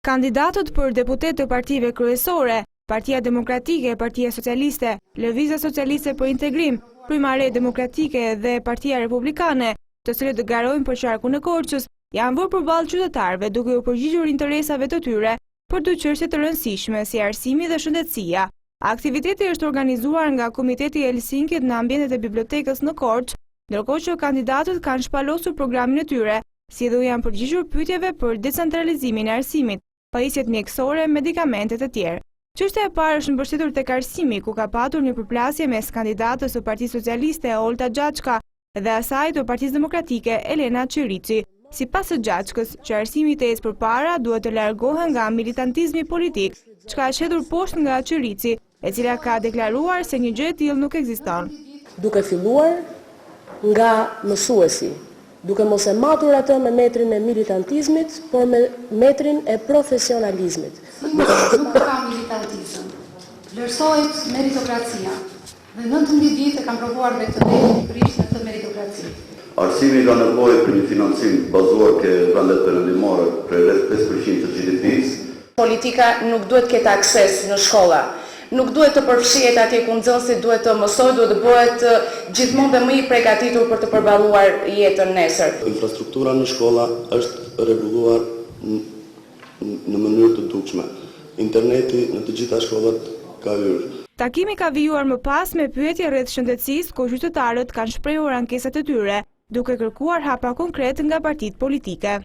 Kandidatët për deputet të partive kryesore, Partia Demokratike, Partia Socialiste, Lëvizja Socialiste për Integrim, Primare Demokratike dhe Partia Republikane, të cilët garojnë për qarkun e Korçës, janë vënë përballë qytetarëve duke u përgjigjur interesave të tyre për dy çështje të rëndësishme si arsimi dhe shëndetësia. Aktiviteti është organizuar nga Komiteti i Helsinkit në ambientet e bibliotekës në Korçë, ndërkohë që kandidatët kanë shpalosur programin e tyre, si dhe u janë përgjigjur pyetjeve për decentralizimin e arsimit, pajisjet mjekësore, medikamentet e tjerë. Çështja e parë është mbështetur tek arsimi, ku ka patur një përplasje mes kandidatës së Partisë Socialiste Olta Xhaçka dhe asaj të Partisë Demokratike Elena Çiriçi. Sipas së Xhaçkës, që arsimi të ecë përpara duhet të largohen nga militantizmi politik, çka është hedhur poshtë nga Çiriçi, e cila ka deklaruar se një gjë e tillë nuk ekziston. Duke filluar nga mësuesi, duke mos e matur atë me metrin e militantizmit, por me metrin e profesionalizmit. Nuk ka militantizëm, vlerësohet meritokracia dhe 19 vite kam provuar me këtë Shqipërisë në këtë meritokraci. Arsimi ka nevojë për një financim bazuar ke vendet perëndimore për rreth 5% të GDP-s. Politika nuk duhet ketë akses në shkolla. Nuk duhet të përfshihet atje ku nxënësi duhet të mësojë, duhet të bëhet gjithmonë dhe më i përgatitur për të përballuar jetën nesër. Infrastruktura në shkolla është rregulluar në mënyrë të dukshme. Interneti në të gjitha shkollat ka hyrë. Takimi ka vijuar më pas me pyetje rreth shëndetësisë, ku qytetarët kanë shprehur ankesat e tyre, duke kërkuar hapa konkret nga partitë politike.